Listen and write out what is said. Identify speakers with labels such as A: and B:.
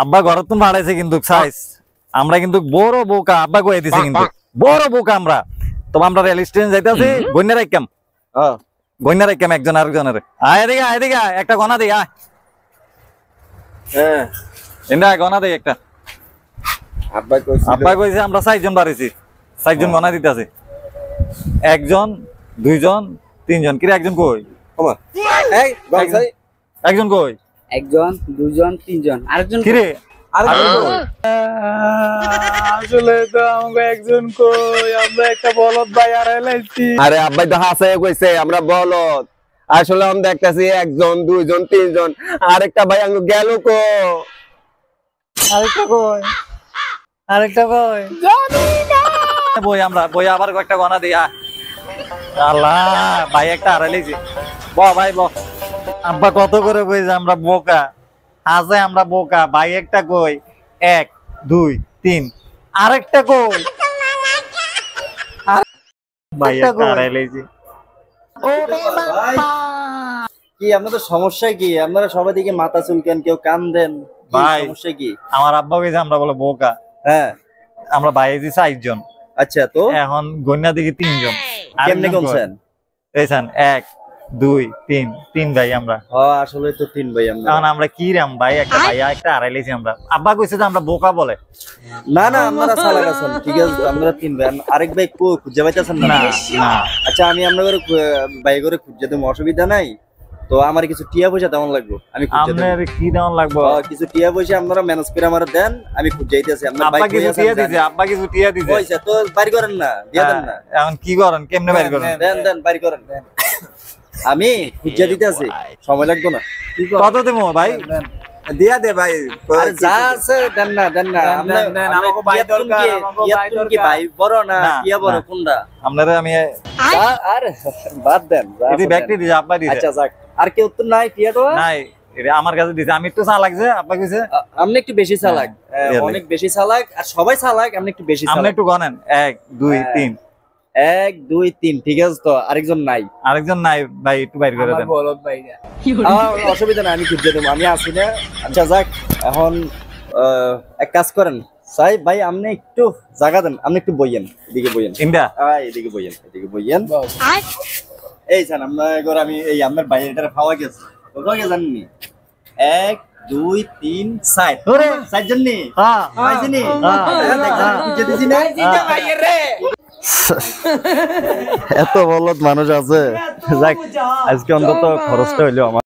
A: আব্বা ঘর তুমি ভাড়াইছে কিন্তু সাইজ আমরা কিন্তু বড় বোকা আব্বা কয়ে দিছি কিন্তু বড় বোকা আমরা তো আমরা রেল স্টেশন যাইতাছি গন্যা রাখতাম গন্যা রাখতাম একজন আরেকজনের আয় এদিকে একটা গনা দেই আয় হ্যাঁ এন্ডা গনা দেই একটা আব্বা কইছে আমরা 4 জন বাড়াইছি 4 জন গনা দিতেছে একজন দুইজন তিনজন কি একজন কই এই একজন কই
B: একজন দুইজন তিনজন আরেকজন
A: কি রে
C: আসলে তো আমাকে একজন কই আমরা একটা বলদ ভাই হারাইছি
D: আরে আব্বাই তো হাসায় কইছে আমরা বলদ আসলে আমি দেখতাছি একজন দুইজন তিনজন আরেকটা ভাই আঙ্গু গেল কো
A: আরেকটা কই বই আমরা বই আবার একটা গনা দেই আল্লাহ ভাই একটা হারাইছি ভাই আব্বা কত করে কইছে আমরা বোকা আছে আমরা বোকা ভাই একটা কই 1 2 3 আরেকটা কই ভাই একটা হারাইছি
E: কি আপনাদের সমস্যা কি আপনারা সবাই দিকে মাথা চুলকেন কেউ কান দেন
A: ভাই
E: সমস্যা কি
A: আমার আব্বা কইছে আমরা বলে বোকা
E: হ্যাঁ
A: আমরা ভাই আইছি 4 জন
E: আচ্ছা তো
A: এখন গন্যা দিকে 3 জন
E: কেমনে কোনছেন
A: এইখান 1 2 3 ভাই আমরা
E: আসলে তো 3 ভাই আমরা
A: এখন আমরা কি রাম ভাই একটা ভাইয়া একটা হারাইছি আমরা আব্বা কইছে যে আমরা বোকা বলে
E: না না আপনারা চালাক আছেন ঠিক আছে আমরা 3 ভাই আরেক ভাই কো খুঁজে পাইতাছেন না
A: না
E: আচ্ছা আমি আপনাদের ভাই করে খুঁজে দেব অসুবিধা নাই তো আমার কিছু টিয়া পয়সা তেমন লাগবে আমি খুঁজে দেব
A: আপনার কি দেওয়ান লাগবে
E: কিছু টিয়া পয়সা আপনারা ম্যানেজ করে আমার দেন আমি খুঁজে যাইতেছি আপনার
A: আব্বা কিছু টিয়া দিছে আব্বা কিছু টিয়া দিছে
E: পয়সা তো বাড়ি করেন না দিয়া দেন না
A: এখন কি করেন কেমনে বাড়ি করেন
E: দেন বাড়ি করেন আমি খুঁজে দিতেছি সময় লাগবে না
A: কত দেবো ভাই
E: দিয়া দে ভাই যা আছে দেন না
C: আমাকে ভাই দরকার
E: কি ভাই বড় না কিয়া বড় কোনটা
A: আপনারা আমি
E: আর বাদ দেন
A: এই ব্যাগটি দিছে আব্বা দিছে
E: আচ্ছা যাক আর কি উত্তর নাই টিয়াটো
A: নাই এটা আমার কাছে দিছে আমি একটু চালাক যে আব্বা কইছে
E: আপনি একটু বেশি চালাক অনেক বেশি চালাক আর সবাই চালাক আপনি একটু বেশি
A: আপনি
E: চালাক
A: একটু গনেন 1 2 3
E: 1 2 3 ঠিক আছে তো আরেকজন নাই
A: ভাই একটু বাইর করে দেন
C: বলদ ভাইরা
E: অসুবিধা নাই আমি খুঁজে দেবো আমি আছি না আচ্ছা যাক এখন এক কাজ করেন সাই ভাই আপনি একটু জায়গা দেন আপনি একটু বইয়েন এদিকে বইয়েন
A: ইন্ডা
E: এদিকে বইয়েন এই জান আপনার আমি এই আপনার বাইরে এটা খাওয়া গেছে কোথাও জানেননি 1 2 3 4 ওরে 4 জন নি হ্যাঁ পাইছেনি দেখেন খুঁজে দিছি না এত বলদ মানুষ আছে যাক আজকে অন্তত খরচটা হইলো আমার